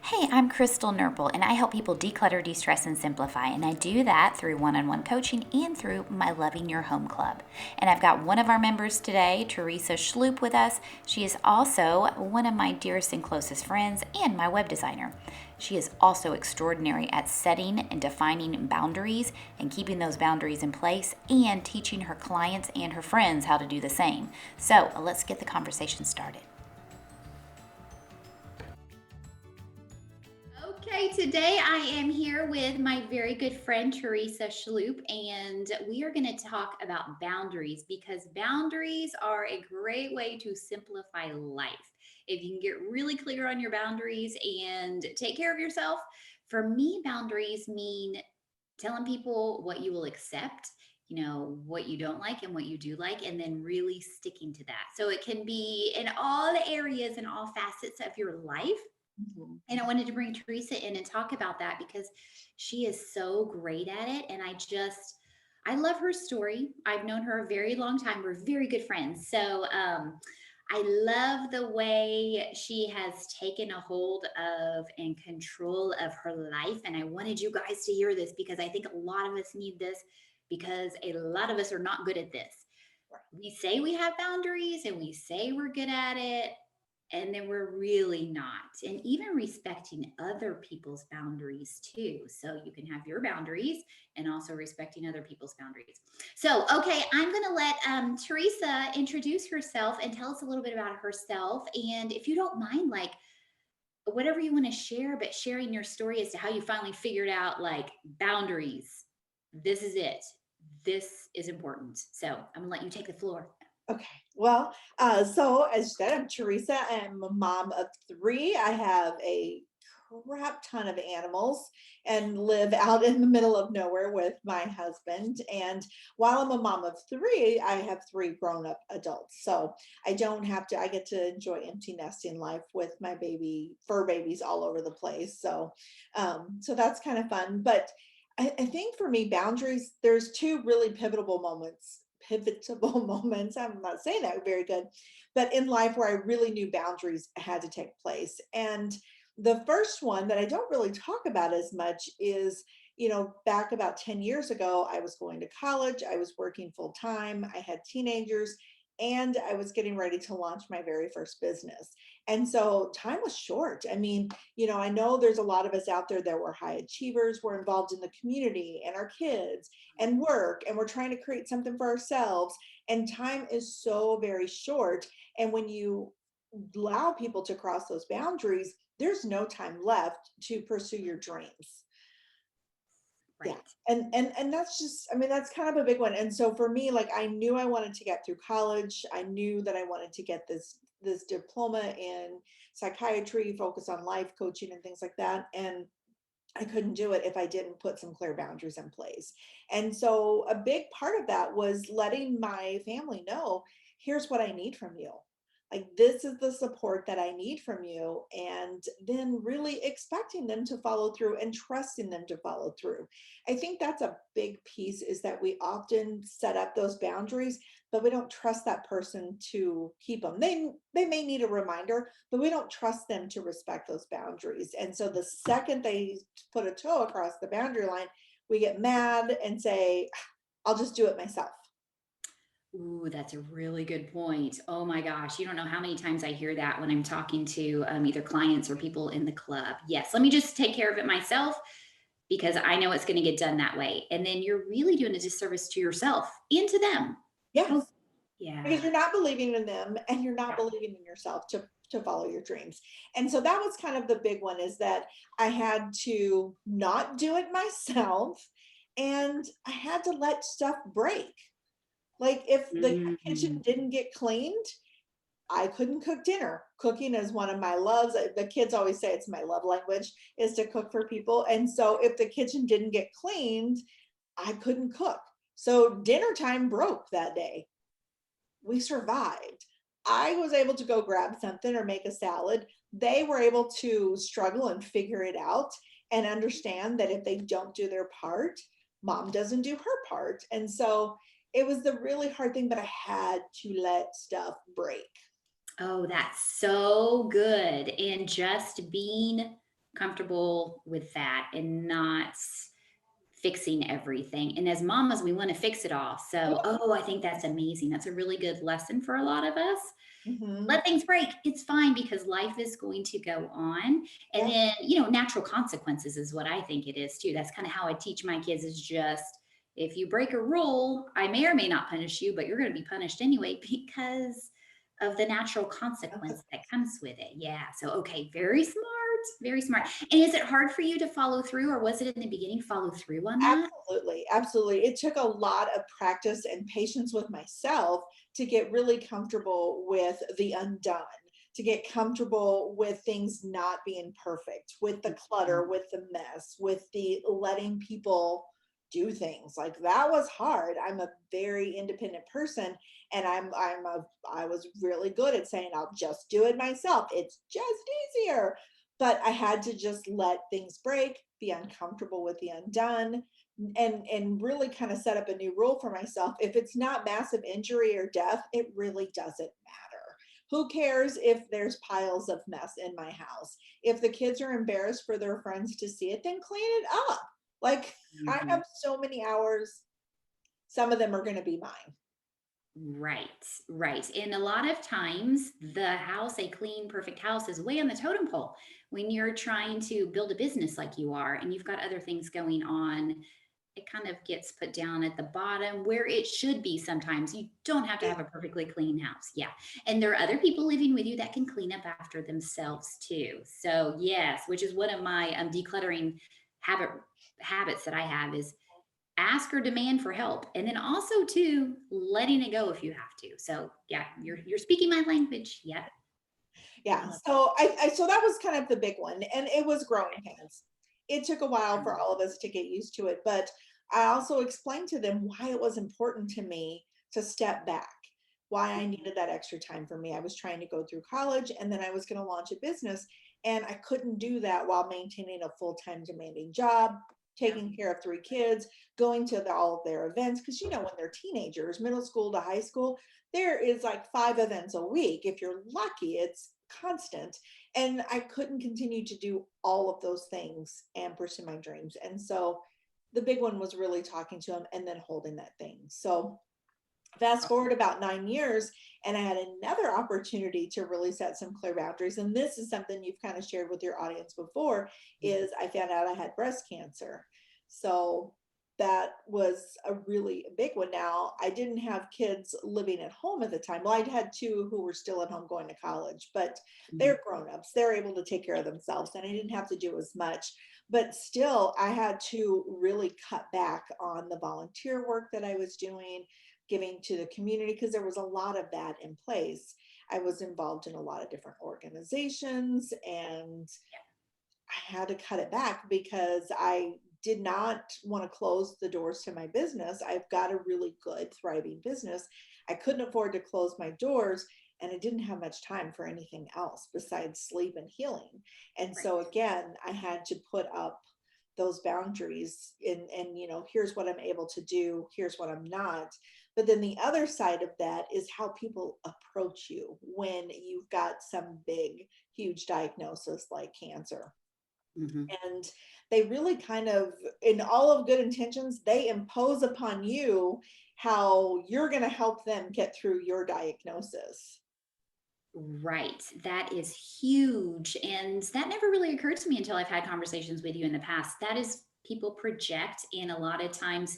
Hey, I'm Crystal Nurple, and I help people declutter, de-stress, and simplify. And I do that through one-on-one coaching and through my Loving Your Home Club. And I've got one of our members today, Teresa Schlup, with us. She is also one of my dearest and closest friends and my web designer. She is also extraordinary at setting and defining boundaries and keeping those boundaries in place and teaching her clients and her friends how to do the same. So let's get the conversation started. Okay, today I am here with my very good friend Teresa Schlup, and we are going to talk about boundaries because boundaries are a great way to simplify life. If you can get really clear on your boundaries and take care of yourself, for me, boundaries mean telling people what you will accept, what you don't like and what you do like, and then really sticking to that. So it can be in all areas and all facets of your life. Mhm. And I wanted to bring Teresa in and talk about that because she is so great at it. And I love her story. I've known her a very long time. We're very good friends. I love the way she has taken a hold of and control of her life. And I wanted you guys to hear this because I think a lot of us need this because a lot of us are not good at this. We say we have boundaries and we say we're good at it, and then we're really not. And even respecting other people's boundaries too. So you can have your boundaries and also respecting other people's boundaries. So, okay, I'm going to let Teresa introduce herself and tell us a little bit about herself. And if you don't mind, like, whatever you want to share, but sharing your story as to how you finally figured out like boundaries. This is it. This is important. So I'm gonna let you take the floor. Okay. Well, so as you said, I'm Teresa. I'm a mom of three. I have a crap ton of animals and live out in the middle of nowhere with my husband. And while I'm a mom of three, I have three grown-up adults. So I don't have to, I get to enjoy empty nesting life with my fur babies all over the place. So that's kind of fun. But I think for me, boundaries, there's two really pivotal moments. I'm not saying that very good, but in life where I really knew boundaries had to take place. And the first one that I don't really talk about as much is, back about 10 years ago, I was going to college, I was working full time, I had teenagers, and I was getting ready to launch my very first business. And so time was short. I mean, I know there's a lot of us out there that were high achievers, we're involved in the community and our kids and work, and we're trying to create something for ourselves. And time is so very short. And when you allow people to cross those boundaries, there's no time left to pursue your dreams. Yeah. Right. And that's just, I mean, that's kind of a big one. And so for me, like I knew I wanted to get through college. I knew that I wanted to get this diploma in psychiatry, focus on life coaching and things like that. And I couldn't do it if I didn't put some clear boundaries in place. And so a big part of that was letting my family know, here's what I need from you. Like, this is the support that I need from you. And then really expecting them to follow through and trusting them to follow through. I think that's a big piece, is that we often set up those boundaries, but we don't trust that person to keep them. They may need a reminder, but we don't trust them to respect those boundaries. And so the second they put a toe across the boundary line, we get mad and say, I'll just do it myself. Ooh, that's a really good point. Oh my gosh. You don't know how many times I hear that when I'm talking to either clients or people in the club. Yes, let me just take care of it myself because I know it's going to get done that way. And then you're really doing a disservice to yourself and to them. Oh, Yes, because yeah. you're not believing in them and you're not believing in yourself to follow your dreams. And so that was kind of the big one, is that I had to not do it myself, and I had to let stuff break. Like, if the kitchen Mhm. didn't get cleaned, I couldn't cook dinner. Cooking is one of my loves. The kids always say it's my love language, is to cook for people. And so if the kitchen didn't get cleaned, I couldn't cook. So dinner time broke that day. We survived. I was able to go grab something or make a salad. They were able to struggle and figure it out and understand that if they don't do their part, mom doesn't do her part. And so it was the really hard thing, that I had to let stuff break. Oh, that's so good. And just being comfortable with that and not fixing everything. And as mamas, we want to fix it all. So, oh, I think that's amazing. That's a really good lesson for a lot of us. Mhm. Let things break. It's fine because life is going to go on. And Yeah, then, natural consequences is what I think it is too. That's kind of how I teach my kids is just if you break a rule, I may or may not punish you, but you're going to be punished anyway because of the natural consequence that comes with it. Yeah. So, okay, very smart, very smart. And is it hard for you to follow through, or was it in the beginning follow through on that? absolutely, absolutely. It took a lot of practice and patience with myself to get really comfortable with the undone, to get comfortable with things not being perfect, with the Mhm. clutter, with the mess, with the letting people do things. Like that was hard. I'm a very independent person, and I was really good at saying I'll just do it myself. It's just easier. But I had to just let things break, be uncomfortable with the undone, and really kind of set up a new rule for myself. If it's not massive injury or death, it really doesn't matter. Who cares if there's piles of mess in my house? If the kids are embarrassed for their friends to see it, then clean it up. Like I Mhm. have so many hours, some of them are going to be mine. Right, right. And a lot of times, the house, a clean, perfect house, is way on the totem pole when you're trying to build a business like you are and you've got other things going on. It kind of gets put down at the bottom where it should be sometimes. You don't have to Yeah. have a perfectly clean house. Yeah. And there are other people living with you that can clean up after themselves too. So, yes, which is one of my decluttering habit habits that I have is ask or demand for help, and then also too letting it go if you have to. So yeah, you're speaking my language. Yep. I Yeah. love So so that was kind of the big one. And it was growing pains. It took a while that. for all of us to get used to it. But I also explained to them why it was important to me to step back, why I needed that extra time for me. I was trying to go through college and then I was going to launch a business. And I couldn't do that while maintaining a full-time demanding job, Yep. taking care of three kids, going to all of their events. Because, when they're teenagers, middle school to high school, there is like 5 events a week. If you're lucky, it's constant. And I couldn't continue to do all of those things and pursue my dreams. And so the big one was really talking to him and then holding that thing. So fast forward about 9 years, and I had another opportunity to really set some clear boundaries. And this is something you've kind of shared with your audience before, is I found out I had breast cancer. So that was a really big one. Now, I didn't have kids living at home at the time. Well, I'd had two who were still at home going to college, but Mhm. they're grown-ups. They're able to take care of themselves, and I didn't have to do as much. But still, I had to really cut back on the volunteer work that I was doing, giving to the community, because there was a lot of that in place. I was involved in a lot of different organizations, and I had to cut it back because I did not want to close the doors to my business. I've got a really good, thriving business. I couldn't afford to close my doors, and I didn't have much time for anything else besides sleep and healing. And Right. so again, I had to put up those boundaries, and here's what I'm able to do, here's what I'm not. But then the other side of that is how people approach you when you've got some big, huge diagnosis like cancer. Mhm. And they really kind of, in all of good intentions, they impose upon you how you're going to help them get through your diagnosis. Right. That is huge. And that never really occurred to me until I've had conversations with you in the past. That is, people project, and a lot of times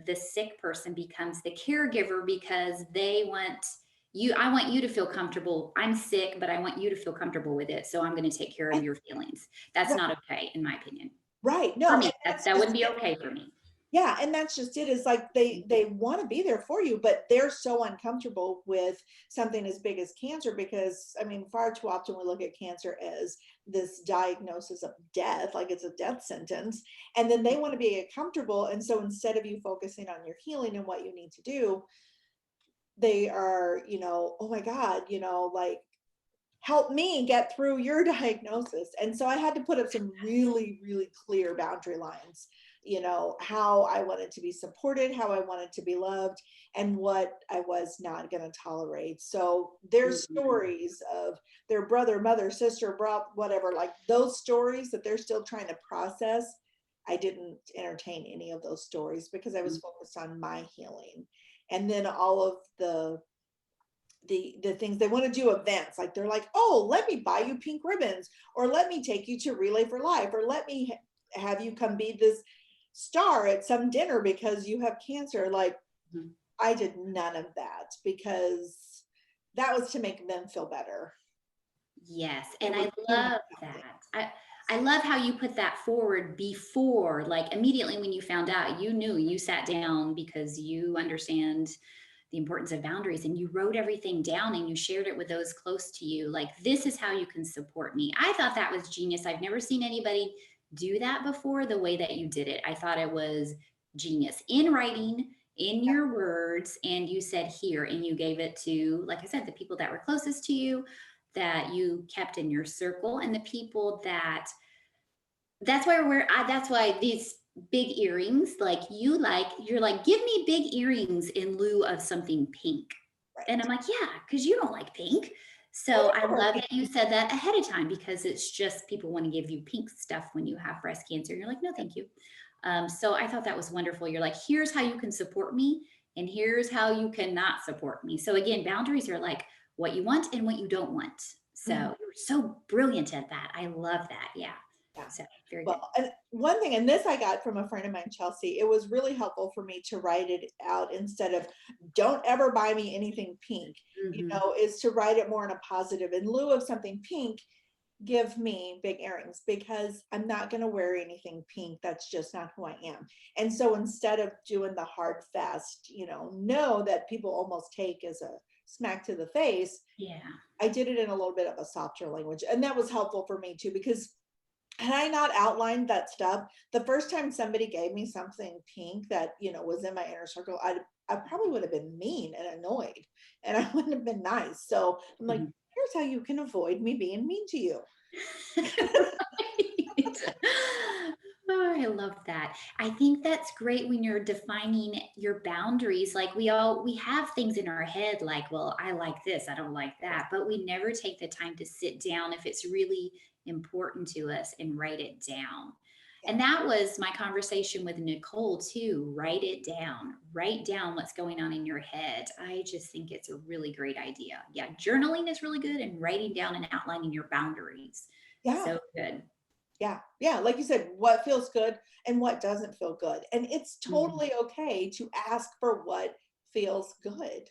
the sick person becomes the caregiver because they want you. I want you to feel comfortable. I'm sick, but I want you to feel comfortable with it. So I'm going to take care of And your feelings. That's not okay, in my opinion. right, For no, me, and that's that just wouldn't be it. okay for me. Yeah, and that's just it. Is like they want to be there for you, but they're so uncomfortable with something as big as cancer, because I mean, far too often we look at cancer as this diagnosis of death, like it's a death sentence, and then they want to be comfortable. And so instead of you focusing on your healing and what you need to do, they are, oh my God, like help me get through your diagnosis. And so I had to put up some really, really clear boundary lines you know, how I wanted to be supported, how I wanted to be loved, and what I was not going to tolerate. So their Mhm. stories of their brother, mother, sister, bro, whatever, like those stories that they're still trying to process. I didn't entertain any of those stories because I was focused on my healing. And then all of the things they want to do events, like they're like, oh, let me buy you pink ribbons, or let me take you to Relay for Life, or let me have you come be this star at some dinner because you have cancer. Like, Mhm. I did none of that because that was to make them feel better. Yes, It and was I too much love happening. that. I love how you put that forward before, like immediately when you found out, you knew, you sat down because you understand the importance of boundaries and you wrote everything down and you shared it with those close to you. Like, this is how you can support me. I thought that was genius. I've never seen anybody do that before the way that you did it. I thought it was genius in writing, in your words, and you said here, and you gave it to, like I said, the people that were closest to you, that you kept in your circle, and the people that, that's why these big earrings, like you're like, give me big earrings in lieu of something pink. And Right. I'm like, yeah, because you don't like pink. I So I never wear love pink. that you said that ahead of time, because it's just people want to give you pink stuff when you have breast cancer. And you're like, no, thank you. So I thought that was wonderful. You're like, here's how you can support me, and here's how you cannot support me. So again, boundaries are like what you want and what you don't want. So Mhm. you're so brilliant at that. I love that. Yeah. Yeah. So very good. Well, and one thing, and this I got from a friend of mine, Chelsea, it was really helpful for me to write it out instead of don't ever buy me anything pink, you Mhm. know, is to write it more in a positive. In lieu of something pink, give me big earrings because I'm not going to wear anything pink. That's just not who I am. And so instead of doing the hard, fast, you know that people almost take as a smack to the face, Yeah. I did it in a little bit of a softer language. And that was helpful for me too, because had I not outlined that stuff, the first time somebody gave me something pink that, was in my inner circle, I probably would have been mean and annoyed and I wouldn't have been nice. So I'm like, Mhm. here's how you can avoid me being mean to you. Right. Oh, I love that. I think that's great when you're defining your boundaries. Like, we have things in our head like, well, I like this, I don't like that, but we never take the time to sit down if it's really important to us and write it down. Yeah. And that was my conversation with Nicole too. Write it down. Write down what's going on in your head. I just think it's a really great idea. Yeah, journaling is really good, and writing down and outlining your boundaries. Yeah. So good. Yeah. Yeah. Like you said, what feels good and what doesn't feel good. And it's Mhm. totally okay to ask for what feels good.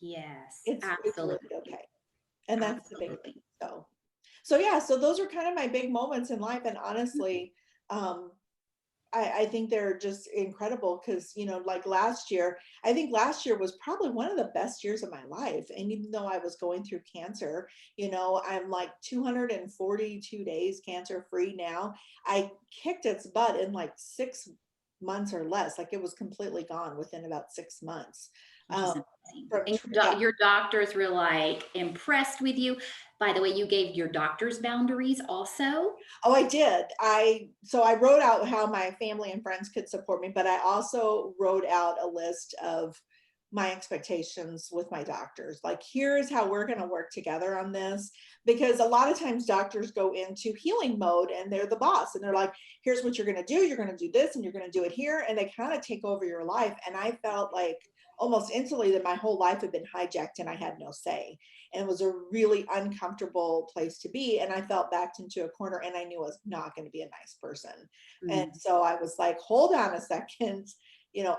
Yes, It's really absolutely. okay. And that's the big thing. Absolutely. So yeah, so those are kind of my big moments in life. And honestly, um, I think they're just incredible because, like last year, I think last year was probably one of the best years of my life. And even though I was going through cancer, I'm like 242 days cancer free now. I kicked its butt in like 6 months or less. Like it was completely gone within about 6 months. Which Um, is amazing. from, And yeah. your doctors were like impressed with you. By the way, you gave your doctor's boundaries also. Oh, I did. So I wrote out how my family and friends could support me, but I also wrote out a list of my expectations with my doctors. Like, here's how we're going to work together on this. Because a lot of times doctors go into healing mode and they're the boss and they're like, here's what you're going to do. You're going to do this and you're going to do it here. And they kind of take over your life. And I felt like almost instantly that my whole life had been hijacked and I had no say, and it was a really uncomfortable place to be. And I felt backed into a corner and I knew I was not going to be a nice person. And Mm, so I was like, hold on a second.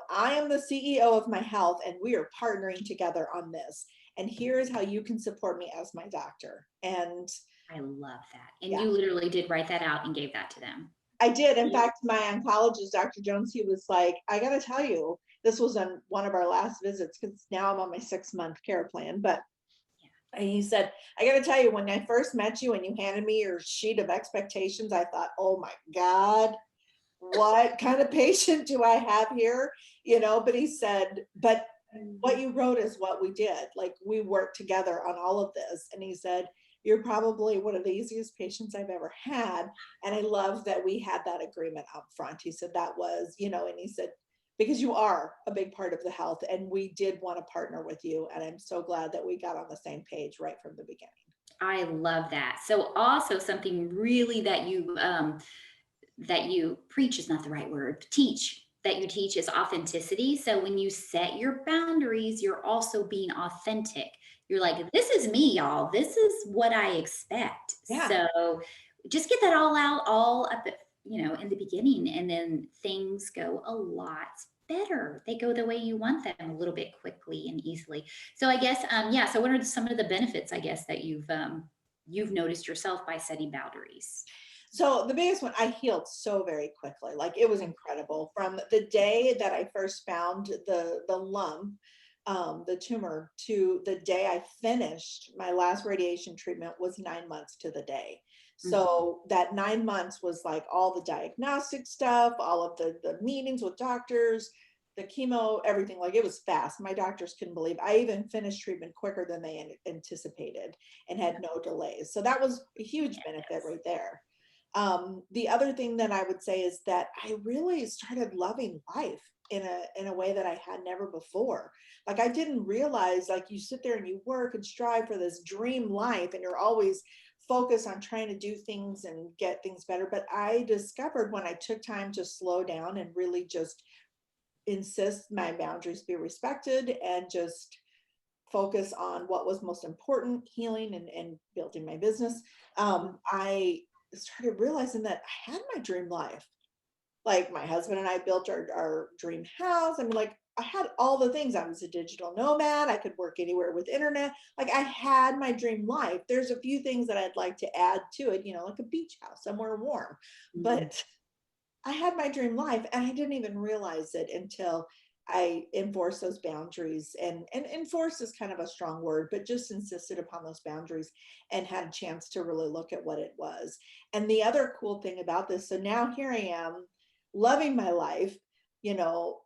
I am the CEO of my health and we are partnering together on this. And here's how you can support me as my doctor. And I love that. And yeah, you literally did write that out and gave that to them. I did. In You- fact, my oncologist, Dr. Jones, he was like, I got to tell you, this was on one of our last visits because now I'm on my 6-month care plan. But and he said, I got to tell you, when I first met you and you handed me your sheet of expectations, I thought, oh my God, what kind of patient do I have here? But he said, but what you wrote is what we did. Like we worked together on all of this. And he said, you're probably one of the easiest patients I've ever had. And I love that we had that agreement up front. He said that was, and he said, because you are a big part of the health and we did want to partner with you. And I'm so glad that we got on the same page right from the beginning. I love that. So also something really that you preach is not the right word, teach that you teach is authenticity. So when you set your boundaries, you're also being authentic. You're like, this is me, y'all. This is what I expect. Yeah. So just get that all out, all up, in the beginning, and then things go a lot better. They go the way you want them a little bit quickly and easily. So I guess, yeah. So what are some of the benefits, I guess, that you've noticed yourself by setting boundaries? So the biggest one, I healed so very quickly. Like it was incredible. From the day that I first found the lump, the tumor, to the day I finished my last radiation treatment was 9 months to the day. Mhm. So that 9 months was like all the diagnostic stuff, all of the meetings with doctors, the chemo, everything. Like it was fast. My doctors couldn't believe I even finished treatment quicker than they anticipated and had no delays. So that was a huge benefit Yes. right there. The other thing that I would say is that I really started loving life in a way that I had never before. Like I didn't realize, like you sit there and you work and strive for this dream life and you're always focused on trying to do things and get things better. But I discovered when I took time to slow down and really just insist my boundaries be respected and just focus on what was most important, healing and building my business. I started realizing that I had my dream life. Like my husband and I built our dream house. I mean, like I had all the things. I was a digital nomad. I could work anywhere with internet. Like I had my dream life. There's a few things that I'd like to add to it, like a beach house, somewhere warm. Mhm. But I had my dream life and I didn't even realize it until I enforced those boundaries, and enforce is kind of a strong word, but just insisted upon those boundaries and had a chance to really look at what it was. And the other cool thing about this, so now here I am loving my life,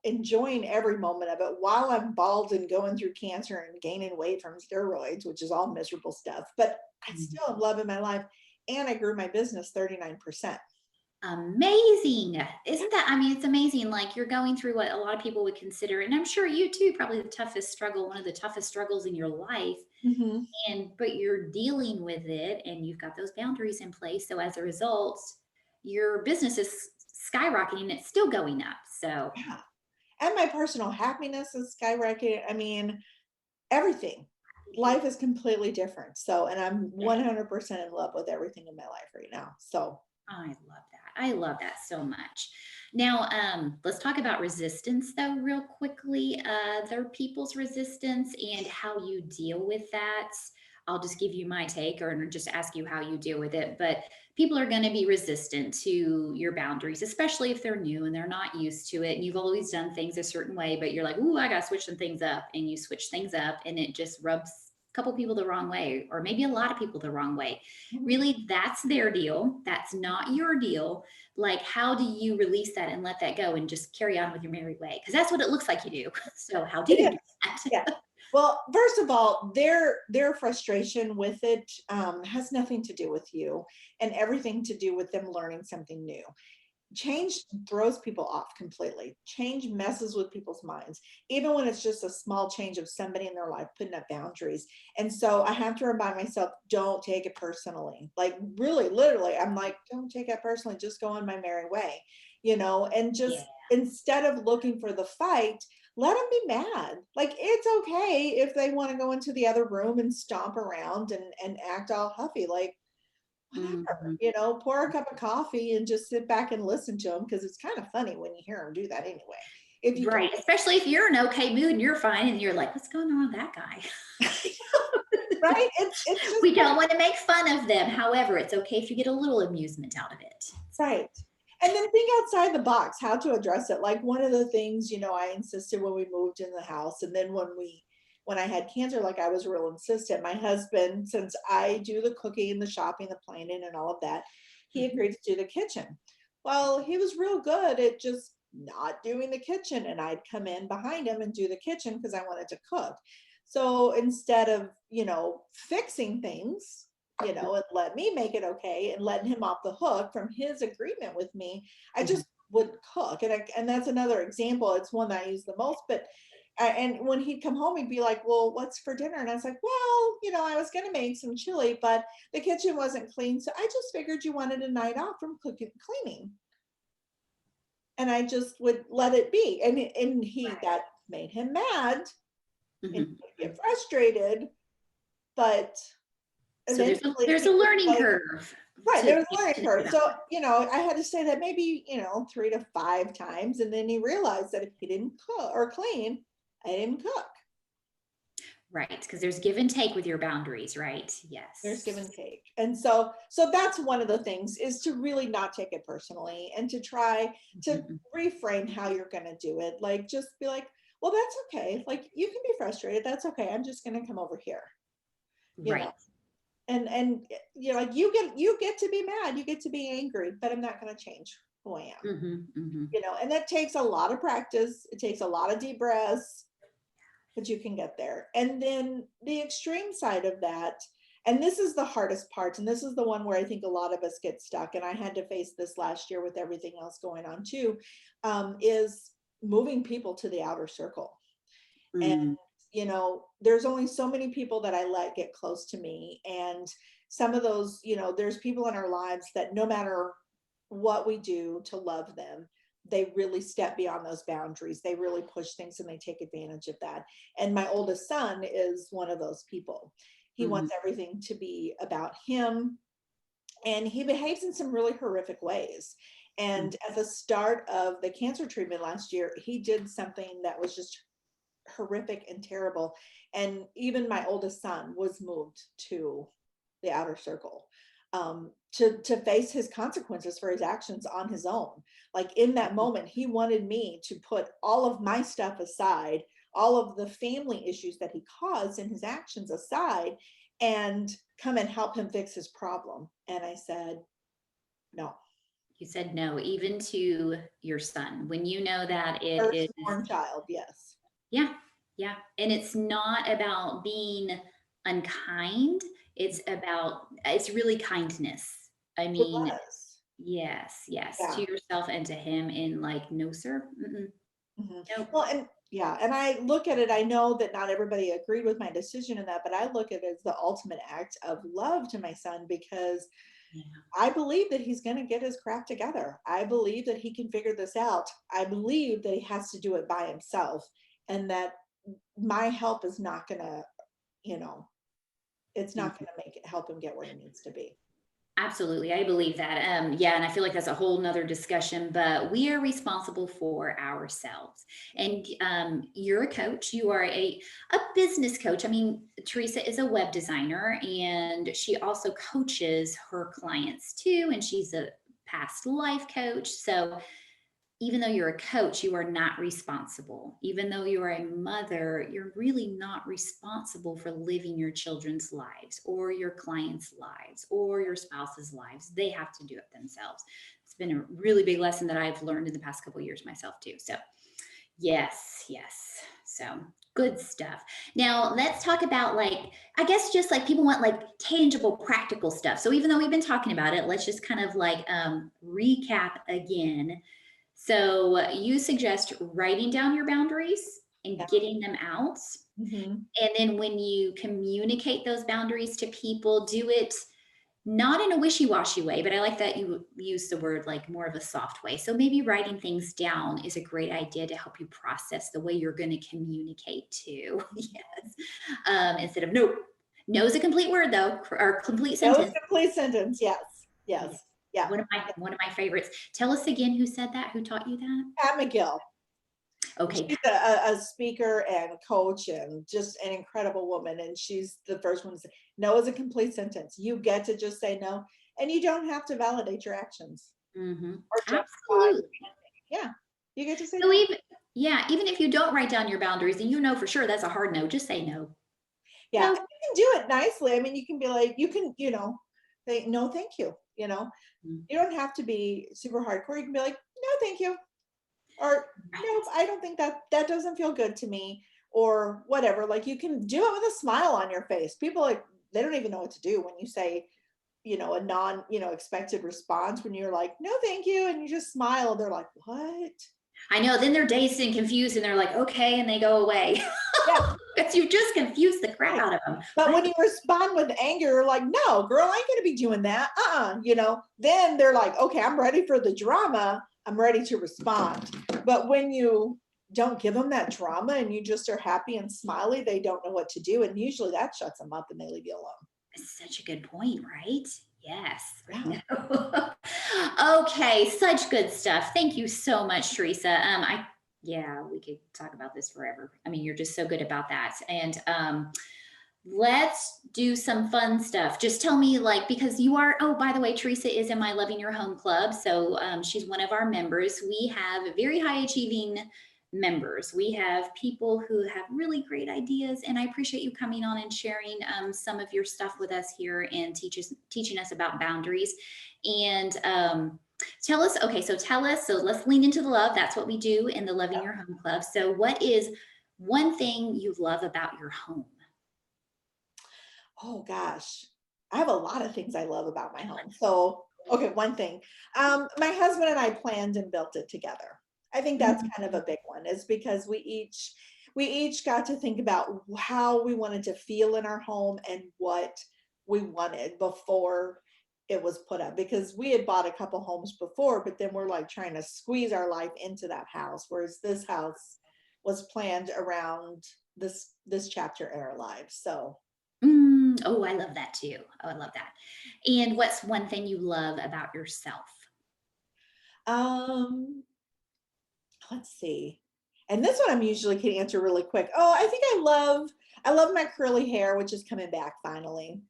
enjoying every moment of it while I'm bald and going through cancer and gaining weight from steroids, which is all miserable stuff, but I still am loving my life. And I grew my business 39%. Amazing. Isn't that, I mean, it's amazing. Like you're going through what a lot of people would consider, and I'm sure you too, probably the toughest struggle, one of the toughest struggles in your life. Mhm. But you're dealing with it and you've got those boundaries in place. So as a result, your business is skyrocketing. It's still going up. So Yeah. And my personal happiness is skyrocketing. I mean, everything. Life is completely different. So, and I'm yeah, 100% in love with everything in my life right now. So, I love that. I love that so much. Now, let's talk about resistance though, real quickly. Other people's resistance and how you deal with that. I'll just give you my take or just ask you how you deal with it. But people are going to be resistant to your boundaries, especially if they're new and they're not used to it. And you've always done things a certain way, but you're like, ooh, I got to switch some things up. And you switch things up and it just rubs a couple people the wrong way, or maybe a lot of people the wrong way. mhm. Really, that's their deal. That's not your deal. Like, how do you release that and let that go and just carry on with your merry way? Because that's what it looks like you do. So, how do It you is. do Yeah. that? Well, first of all, their frustration with it has nothing to do with you and everything to do with them learning something new. Change throws people off completely. Change messes with people's minds, even when it's just a small change of somebody in their life putting up boundaries. And so I have to remind myself, don't take it personally. Like really, literally, I'm like, don't take it personally. Just go on my merry way, and Yeah. just instead of looking for the fight, let them be mad. Like it's okay if they want to go into the other room and stomp around and act all huffy. Like whatever, Mhm. pour a cup of coffee and just sit back and listen to them because it's kind of funny when you hear them do that anyway. If you don't, Right. Especially if you're in okay mood and you're fine and you're like, what's going on with that guy? right? It's just We don't want to make fun of them. However, it's okay if you get a little amusement out of it. right. And then think outside the box, how to address it. Like one of the things, I insisted when we moved in the house, and then when I had cancer, like I was real insistent. My husband, since I do the cooking, the shopping, the planning, and all of that, he Mhm. agreed to do the kitchen. Well, he was real good at just not doing the kitchen, and I'd come in behind him and do the kitchen because I wanted to cook. So instead of, fixing things, you know, and let me make it okay and letting him off the hook from his agreement with me. I Mhm. just would cook. And that's another example. It's one that I use the most, but and when he'd come home, he'd be like, well, what's for dinner? And I was like, well, you know, I was going to make some chili, but the kitchen wasn't clean. So I just figured you wanted a night off from cooking, cleaning. And I just would let it be. And he, Right. that made him mad and Mhm. he would get frustrated, but So eventually there's he a was learning like, curve right, to there was a learning to curve. develop. So, you know, I had to say that maybe, you know, 3 to 5 times. And then he realized that if he didn't cook or clean, I didn't cook. Right, because there's give and take with your boundaries, right? There's Yes. give and take. And so that's one of the things, is to really not take it personally and to try to Mhm. reframe how you're going to do it. Like, just be like, well, that's okay. Like, you can be frustrated. That's okay. I'm just going to come over here, you know. Right. And you're like, you get to be mad, you get to be angry, but I'm not going to change who I am, Mhm, mhm. you know. And that takes a lot of practice. It takes a lot of deep breaths, but you can get there. And then the extreme side of that, and this is the hardest part, and this is the one where I think a lot of us get stuck, and I had to face this last year with everything else going on too, is moving people to the outer circle. And Mm, you know, there's only so many people that I let get close to me, and some of those, you know, there's people in our lives that no matter what we do to love them, they really step beyond those boundaries. They really push things and they take advantage of that. And my oldest son is one of those people. He mhm, wants everything to be about him, and he behaves in some really horrific ways. mm. And at the start of the cancer treatment last year, he did something that was just horrific and terrible. And even my oldest son was moved to the outer circle, to face his consequences for his actions on his own. Like, in that moment, he wanted me to put all of my stuff aside, all of the family issues that he caused in his actions aside, and come and help him fix his problem. And I said, no. You said no, even to your son, when you know that it is, Firstborn child, yes. yeah, yeah. And it's not about being unkind. It's really kindness. I It mean, was. yes, yes, to Yeah. yourself and to him in like, no, sir. Mm-mm, Mhm. nope. Well, and yeah, and I look at it, I know that not everybody agreed with my decision in that, but I look at it as the ultimate act of love to my son, because Yeah. I believe that he's going to get his crap together. I believe that he can figure this out. I believe that he has to do it by himself, and that my help is not going to, you know, it's not going to make it help him get where he needs to be. Absolutely. I believe that. Yeah. And I feel like that's a whole nother discussion, but we are responsible for ourselves. And you're a coach, you are a business coach. I mean, Teresa is a web designer and she also coaches her clients too. And she's a past life coach. So even though you're a coach, you are not responsible. Even though you are a mother, you're really not responsible for living your children's lives or your clients' lives or your spouse's lives. They have to do it themselves. It's been a really big lesson that I've learned in the past couple of years myself too. So, yes, yes. So, good stuff. Now, let's talk about like, I guess just like people want like tangible, practical stuff. So, even though we've been talking about it, let's just kind of like recap again. So you suggest writing down your boundaries and Yeah. getting them out. Mhm. And then when you communicate those boundaries to people, do it not in a wishy-washy way, but I like that you use the word like more of a soft way. So maybe writing things down is a great idea to help you process the way you're going to communicate to. Yes. Instead of no. No is a complete word though, or complete That was sentence. a complete sentence. Yes. Yeah. Yes. Yeah. One of my favorites. Tell us again who said that, who taught you that? Pat McGill. Okay, She's a speaker and coach and just an incredible woman. And she's the first one to say, no is a complete sentence. You get to just say no, and you don't have to validate your actions or justify. absolutely. Yeah, you get to say So no. even yeah, even if you don't write down your boundaries and you know for sure that's a hard no, just say no. Yeah, No. and you can do it nicely. I mean, you can be like, you can, you know, say no, thank you. You know, Mm, you don't have to be super hardcore. You can be like, no, thank you. Or nope, right. I don't think that doesn't feel good to me, or whatever. Like, you can do it with a smile on your face. People like they don't even know what to do when you say, a non, expected response, when you're like, no, thank you. And you just smile. They're like, what? I know. Then they're dazed and confused and they're like, okay. And they go away. Yeah. Because you just confused the crap out of them. But when you respond with anger, you're like, no, girl, I ain't going to be doing that. Then they're like, okay, I'm ready for the drama. I'm ready to respond. But when you don't give them that drama and you just are happy and smiley, they don't know what to do. And usually that shuts them up and they leave you alone. Such a good point, right? Yes. Yeah. Okay, such good stuff. Thank you so much, Teresa. We could talk about this forever. I mean, you're just so good about that. And let's do some fun stuff. Just tell me, because you are, oh, by the way, Teresa is in my Loving Your Home Club. So she's one of our members. We have very high achieving members. We have people who have really great ideas, and I appreciate you coming on and sharing some of your stuff with us here and teaching us about boundaries. And tell us, so let's lean into the love. That's what we do in the Loving Your Home Club. So what is one thing you love about your home? Oh gosh, I have a lot of things I love about my home. So, okay, one thing, my husband and I planned and built it together. I think that's kind of a big one, is because we each got to think about how we wanted to feel in our home and what we wanted before it was put up, because we had bought a couple homes before, but then we're like trying to squeeze our life into that house, whereas this house was planned around this chapter in our lives. So Oh, I love that too. Oh, I love that. And what's one thing you love about yourself? um let's see. And this one I'm usually can answer really quick. Oh, I think I love my curly hair, which is coming back finally.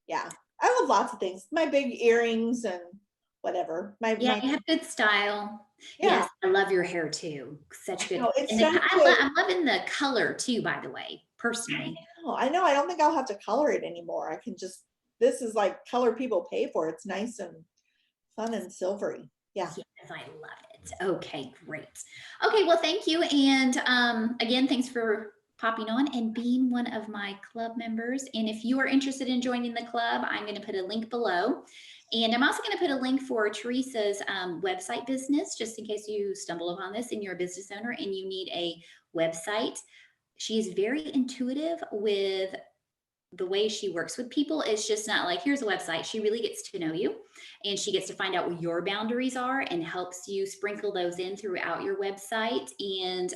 Yeah. I love lots of things. My big earrings and whatever. Yeah, you have good style. Yeah. Yes, I love your hair too. Such good. No, it's And such good. I'm loving the color too, by the way, personally. I know. I don't think I'll have to color it anymore. I can just, this is like color people pay for. It's nice and fun and silvery. Yeah. Yes, I love it. Okay, great. Okay, well, thank you. And again, thanks for popping on and being one of my club members. And if you are interested in joining the club, I'm going to put a link below. And I'm also going to put a link for Teresa's website business, just in case you stumble upon this and you're a business owner and you need a website. She's very intuitive with the way she works with people. It's just not like, here's a website. She really gets to know you, and she gets to find out what your boundaries are and helps you sprinkle those in throughout your website. And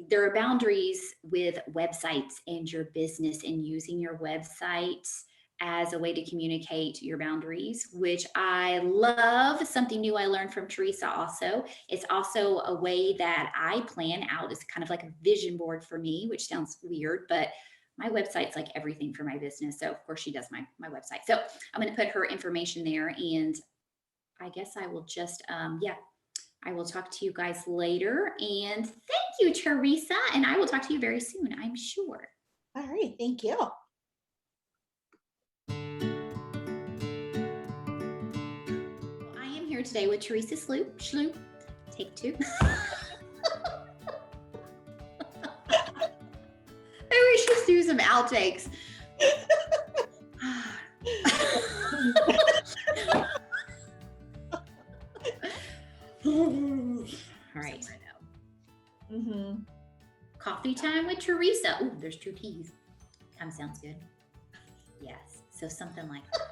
there are boundaries with websites and your business, and using your website as a way to communicate your boundaries, which I love. Something new I learned from Teresa also. It's also a way that I plan out. It's kind of like a vision board for me, which sounds weird, but my website's like everything for my business. So of course she does my website. So I'm going to put her information there, and I guess I will just, I will talk to you guys later. And thank you, Teresa. And I will talk to you very soon, I'm sure. All right. Thank you. I am here today with Teresa Schlup. Take two. Maybe we should do some outtakes. All right. Coffee time with Teresa. Oh, there's two T's. Kind of sounds good. Yes. So something like that.